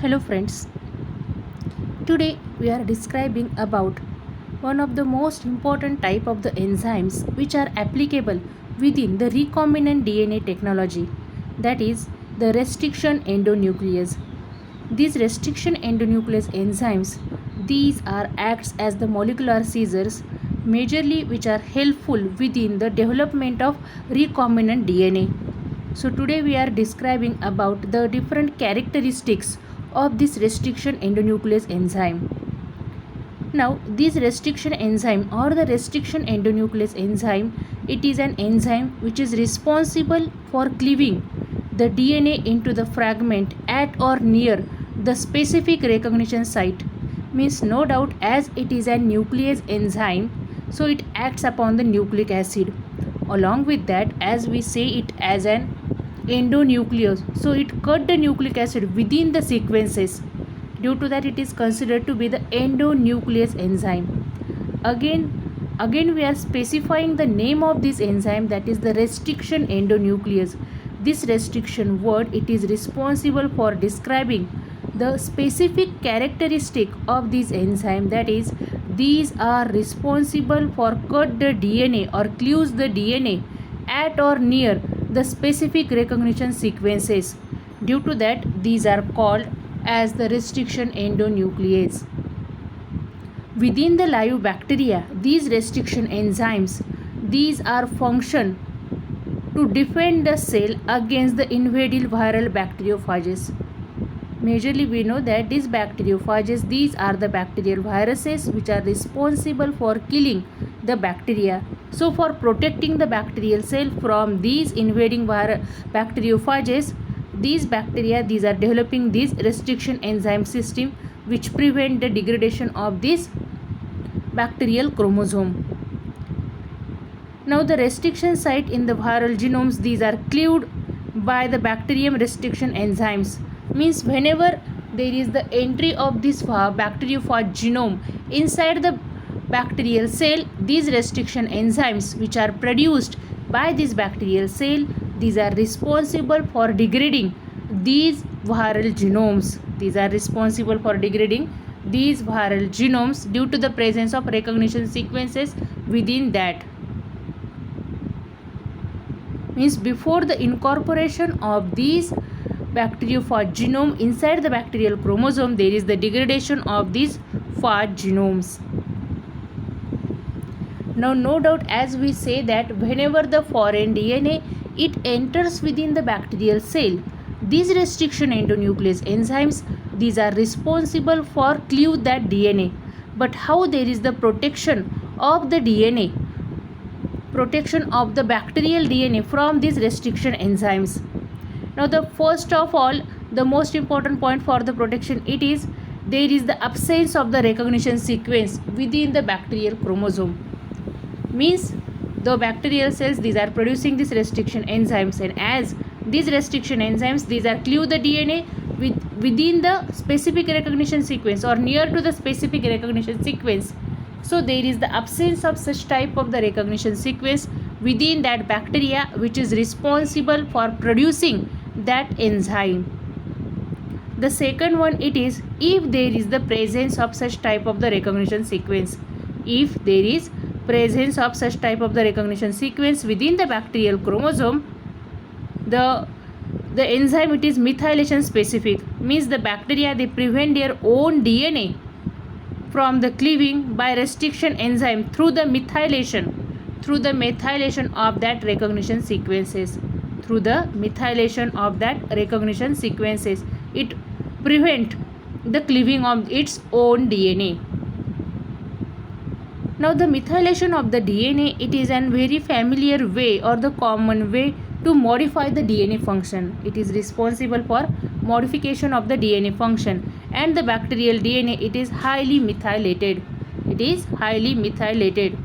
Hello friends. Today we are describing about one of the most important type of the enzymes which are applicable within the recombinant DNA technology, that is the restriction endonuclease. These restriction endonuclease enzymes, these are acts as the molecular scissors majorly which are helpful within the development of recombinant DNA. So today we are describing about the different characteristics of this restriction endonuclease enzyme. Now this restriction enzyme or the restriction endonuclease enzyme, it is an enzyme which is responsible for cleaving the DNA into the fragment at or near the specific recognition site. Means no doubt, as it is a nuclease enzyme, so it acts upon the nucleic acid. Along with that, as we say it as an endonuclease, so it cut the nucleic acid within the sequences. Due to that, it is considered to be the endonuclease enzyme. Again we are specifying the name of this enzyme, that is the restriction endonuclease. This restriction word, it is responsible for describing the specific characteristic of this enzyme, that is these are responsible for cut the DNA or cleaves the DNA at or near the specific recognition sequences. Due to that, these are called as the restriction endonuclease. Within the live bacteria, these restriction enzymes, these are function to defend the cell against the invading viral bacteriophages. Majorly we know that these bacteriophages, these are the bacterial viruses which are responsible for killing the bacteria. So for protecting the bacterial cell from these invading bacteriophages, these bacteria, these are developing this restriction enzyme system which prevent the degradation of this bacterial chromosome. Now the restriction site in the viral genomes, these are cleaved by the bacterium restriction enzymes. Means whenever there is the entry of this bacteriophage genome inside the bacterial cell, these restriction enzymes which are produced by this bacterial cell, these are responsible for degrading these viral genomes. These are responsible for degrading these viral genomes due to the presence of recognition sequences within that. Means before the incorporation of these bacteriophage genome inside the bacterial chromosome, there is the degradation of these phage genomes. Now no doubt, as we say that whenever the foreign DNA it enters within the bacterial cell, these restriction endonuclease enzymes, these are responsible for cleave that DNA. But how there is the protection of the DNA, protection of the bacterial DNA from these restriction enzymes? Now the first of all, the most important point for the protection, it is there is the absence of the recognition sequence within the bacterial chromosome. Means the bacterial cells, these are producing these restriction enzymes, and as these restriction enzymes, these are cleave the DNA within the specific recognition sequence or near to the specific recognition sequence. So there is the absence of such type of the recognition sequence within that bacteria which is responsible for producing that enzyme. The second one, it is if there is the presence of such type of the recognition sequence. If there is presence of such type of the recognition sequence within the bacterial chromosome, the enzyme, it is methylation specific. Means the bacteria, they prevent their own DNA from the cleaving by restriction enzyme through the methylation of that recognition sequences. Through the methylation of that recognition sequences, it prevent the cleaving of its own DNA. Now the methylation of the DNA, it is a very familiar way or the common way to modify the DNA function. It is responsible for modification of the DNA function, and the bacterial DNA, it is highly methylated. It is highly methylated,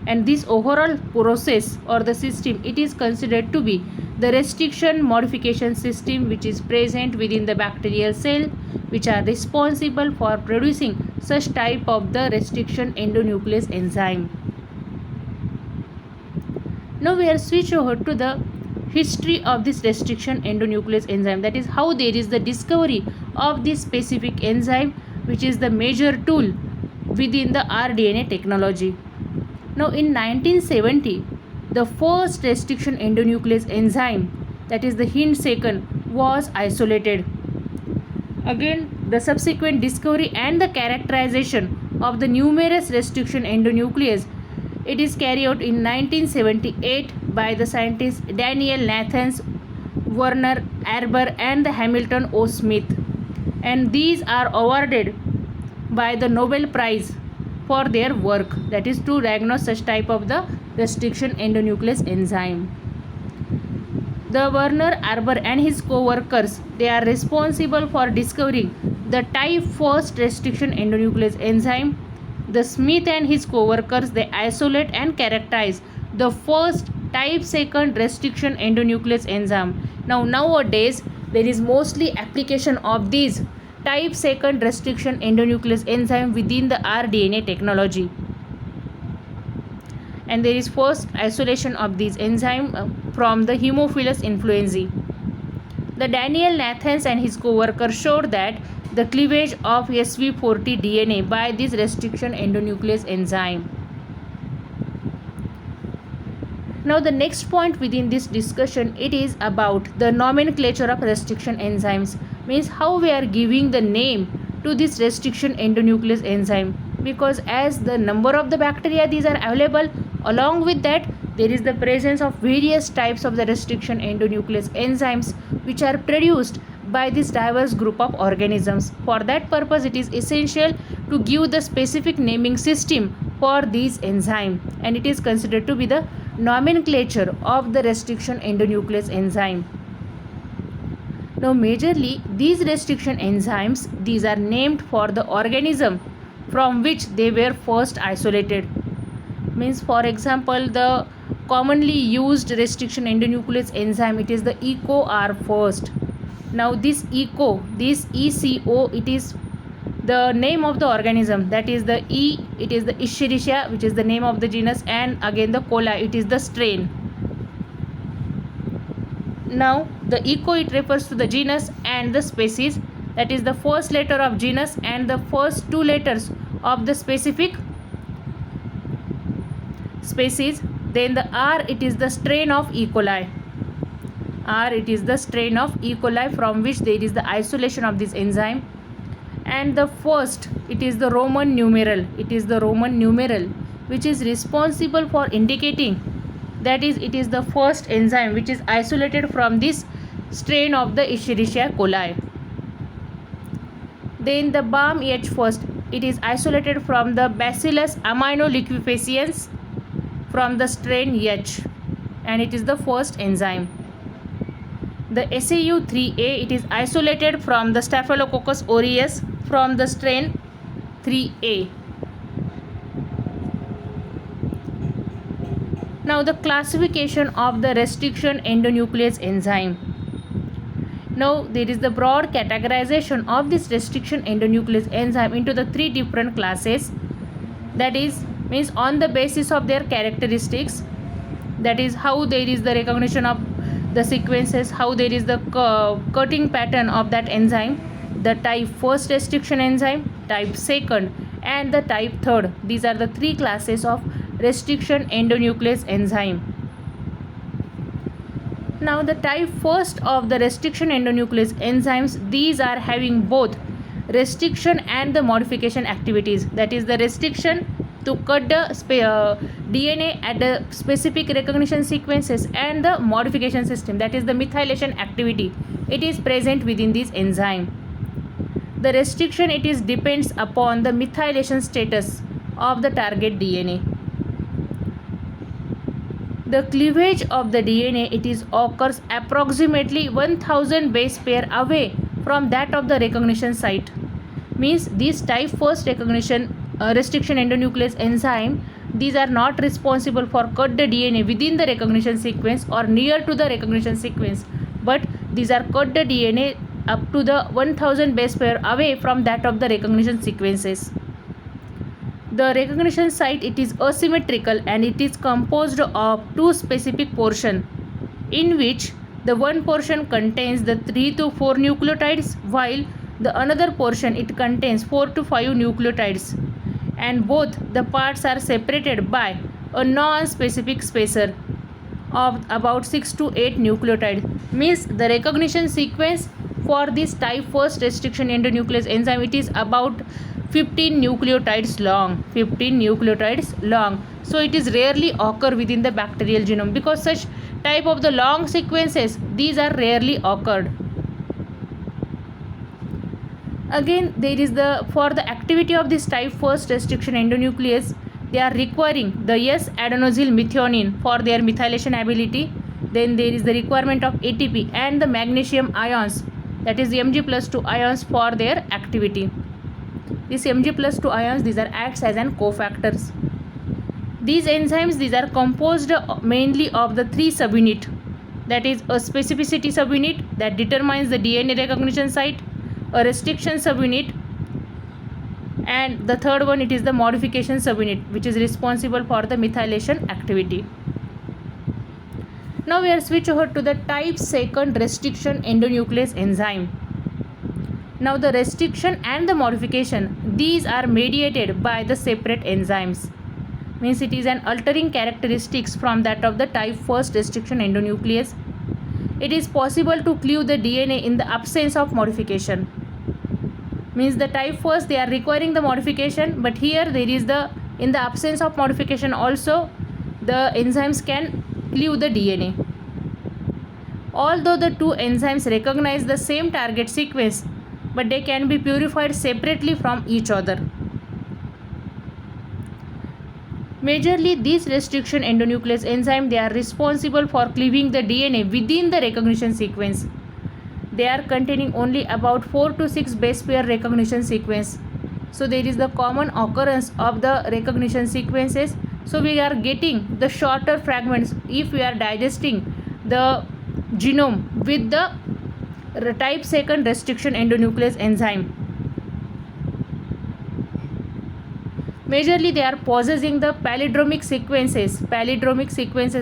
and this overall process or the system, it is considered to be the restriction modification system which is present within the bacterial cell, which are responsible for producing such type of the restriction endonuclease enzyme. Now we are switch over to the history of this restriction endonuclease enzyme, that is how there is the discovery of this specific enzyme, which is the major tool within the rDNA technology. Now in 1970, the first restriction endonuclease enzyme, that is the Hind second, was isolated. Again, the subsequent discovery and the characterization of the numerous restriction endonuclease, it is carried out in 1978 by the scientists Daniel Nathans, Werner Arber and the Hamilton O. Smith, and these are awarded by the Nobel Prize for their work, that is to diagnose such type of the restriction endonuclease enzyme. The Werner Arber and his co-workers, they are responsible for discovering the type 1st restriction endonuclease enzyme. The Smith and his co-workers, they isolate and characterize the first type 2nd restriction endonuclease enzyme. Now nowadays there is mostly application of these type 2nd restriction endonuclease enzyme within the rDNA technology. And there is first isolation of these enzyme from the Haemophilus influenzae. The Daniel Nathans and his co-workers showed that the cleavage of SV40 DNA by this restriction endonuclease enzyme. Now the next point within this discussion, it is about the nomenclature of restriction enzymes, means how we are giving the name to this restriction endonuclease enzyme, because as the number of the bacteria these are available, along with that there is the presence of various types of the restriction endonuclease enzymes which are produced by this diverse group of organisms. For that purpose, it is essential to give the specific naming system for these enzyme, and it is considered to be the nomenclature of the restriction endonuclease enzyme. Now majorly these restriction enzymes, these are named for the organism from which they were first isolated. Means for example, the commonly used restriction endonuclease enzyme, it is the ECO-R first. Now this ECO, this ECO, it is the name of the organism, that is the E, it is the Escherichia, which is the name of the genus, and again the coli, it is the strain. Now the ECO, it refers to the genus and the species, that is the first letter of genus and the first 2 letters of the specific species. Then the R, it is the strain of E. coli. R, it is the strain of E. coli from which there is the isolation of this enzyme. And the first, it is the Roman numeral. It is the Roman numeral which is responsible for indicating that is it is the first enzyme which is isolated from this strain of the Escherichia coli. Then the BAM H first, it is isolated from the Bacillus aminoliquefaciens from the strain H, and it is the first enzyme. The SAU3A, it is isolated from the Staphylococcus aureus from the strain 3A. Now the classification of the restriction endonuclease enzyme. Now there is the broad categorization of this restriction endonuclease enzyme into the 3 different classes, that is means on the basis of their characteristics, that is how there is the recognition of the sequences, how there is the cutting pattern of that enzyme, the type 1st restriction enzyme, type 2nd and the type 3rd. These are the 3 classes of restriction endonuclease enzyme. Now the type 1st of the restriction endonuclease enzymes, these are having both restriction and the modification activities, that is the restriction to cut the DNA at the specific recognition sequences, and the modification system, that is the methylation activity, it is present within this enzyme. The restriction, it is depends upon the methylation status of the target DNA. The cleavage of the DNA, it is occurs approximately 1000 base pair away from that of the recognition site. Means this type 1st recognition restriction endonuclease enzyme, these are not responsible for cut the DNA within the recognition sequence or near to the recognition sequence, but these are cut the DNA up to the 1000 base pair away from that of the recognition sequences. The recognition site, it is asymmetrical and it is composed of 2 specific portions, in which the one portion contains the 3 to 4 nucleotides, while The another portion, it contains 4 to 5 nucleotides, and both the parts are separated by a non-specific spacer of about 6 to 8 nucleotides. Means the recognition sequence for this type 1st restriction endonuclease enzyme, it is about 15 nucleotides long. 15 nucleotides long. So it is rarely occur within the bacterial genome, because such type of the long sequences, these are rarely occurred. Again, there is for the activity of this type 1st restriction endonuclease, they are requiring the S-adenosyl methionine for their methylation ability. Then there is the requirement of ATP and the magnesium ions, that is Mg+2 ions, for their activity. These Mg+2 ions, these are acts as an cofactors. These enzymes, these are composed mainly of the 3 subunit, that is a specificity subunit that determines the DNA recognition site, a restriction subunit, and the third one, it is the modification subunit, which is responsible for the methylation activity. Now we are switch over to the type 2nd restriction endonuclease enzyme. Now the restriction and the modification, these are mediated by the separate enzymes. Means it is an altering characteristics from that of the type 1st restriction endonuclease. It is possible to cleave the DNA in the absence of modification. Means the type 1st, they are requiring the modification, but here there is in the absence of modification also the enzymes can cleave the DNA. Although the two enzymes recognize the same target sequence, but they can be purified separately from each other. Majorly, these restriction endonuclease enzyme, they are responsible for cleaving the DNA within the recognition sequence. They are containing only about 4 to 6 base pair recognition sequence. So there is the common occurrence of the recognition sequences. So we are getting the shorter fragments if we are digesting the genome with the type 2nd restriction endonuclease enzyme. Majorly, they are possessing the palindromic sequences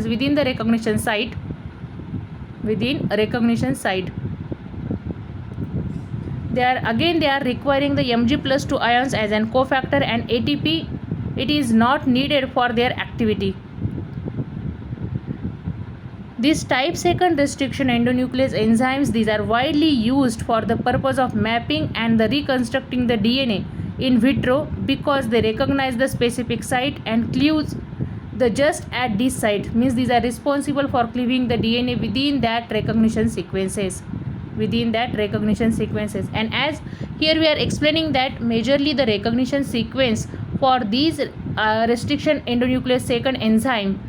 within the recognition site. They are requiring the Mg+2 ions as an cofactor, and ATP, it is not needed for their activity. These type 2nd restriction endonuclease enzymes, these are widely used for the purpose of mapping and the reconstructing the DNA in vitro, because they recognize the specific site and cleaves the just at this site. Means these are responsible for cleaving the DNA within that recognition sequences. And as here we are explaining that majorly the recognition sequence for these restriction endonuclease 2nd enzyme,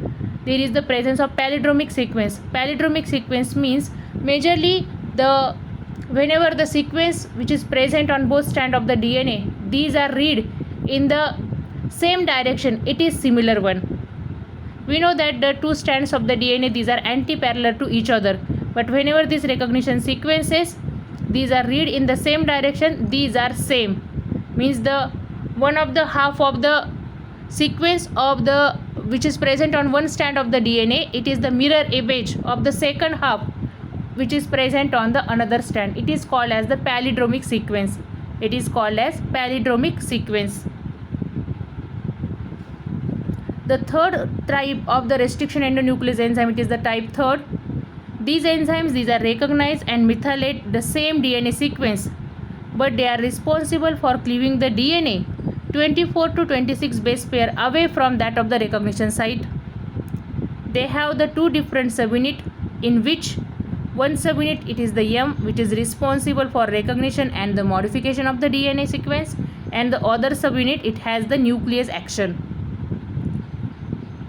there is the presence of palindromic sequence. Palindromic sequence means majorly whenever the sequence which is present on both strand of the DNA, these are read in the same direction, it is similar one. We know that the two strands of the DNA, these are anti-parallel to each other, but whenever these recognition sequences, these are read in the same direction, these are same. Means the one of the half of the sequence of the which is present on one strand of the DNA, it is the mirror image of the second half which is present on the another strand. It is called as the palindromic sequence. The third type of the restriction endonuclease enzyme, it is the type 3rd. These enzymes, these are recognized and methylate the same DNA sequence, but they are responsible for cleaving the DNA 24 to 26 base pair away from that of the recognition site. They have the two different subunit, in which one subunit, it is the M, which is responsible for recognition and the modification of the DNA sequence, and the other subunit, it has the nuclease action.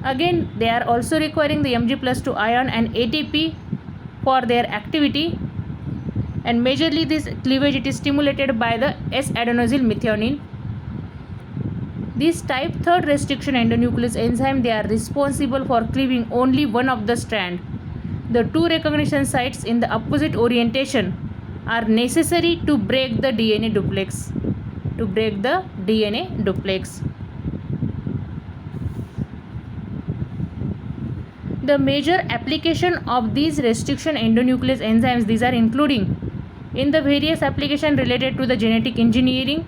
Again, they are also requiring the Mg+2 ion and ATP for their activity, and majorly this cleavage, it is stimulated by the S-adenosyl methionine. This type 3rd restriction endonuclease enzyme, they are responsible for cleaving only one of the strand. The two recognition sites in the opposite orientation are necessary to break the DNA duplex. The major application of these restriction endonuclease enzymes, these are including In the various application related to the genetic engineering,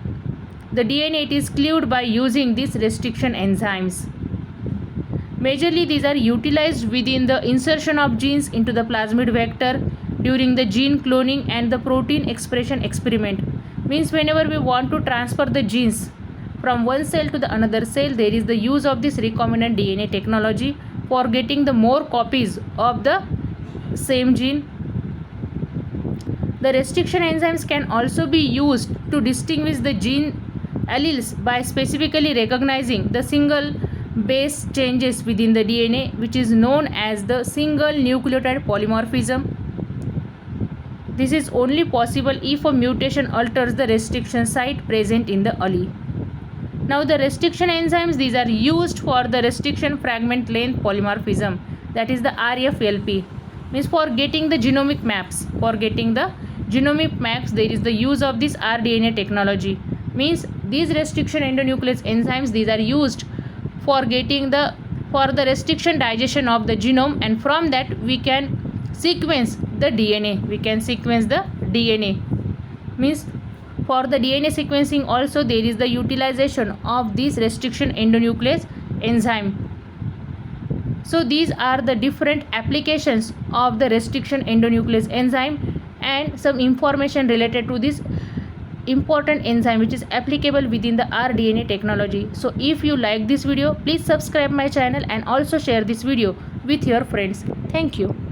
the DNA it is cleaved by using these restriction enzymes. Majorly these are utilized within the insertion of genes into the plasmid vector during the gene cloning and the protein expression experiment. Means whenever we want to transfer the genes from one cell to the another cell, there is the use of this recombinant DNA technology for getting the more copies of the same gene. The restriction enzymes can also be used to distinguish the gene alleles by specifically recognizing the single base changes within the DNA, which is known as the single nucleotide polymorphism. This is only possible if a mutation alters the restriction site present in the allele. Now the restriction enzymes, these are used for the restriction fragment length polymorphism, that is the RFLP. Means for getting the genomic maps. For getting the genomic maps, there is the use of this rDNA technology. Means these restriction endonuclease enzymes, these are used for getting the restriction digestion of the genome, and from that we can sequence the DNA. We can sequence the DNA. Means for the DNA sequencing also there is the utilization of this restriction endonuclease enzyme. So these are the different applications of the restriction endonuclease enzyme and some information related to this important enzyme which is applicable within the rDNA technology. So if you like this video, please subscribe my channel and also share this video with your friends. Thank you.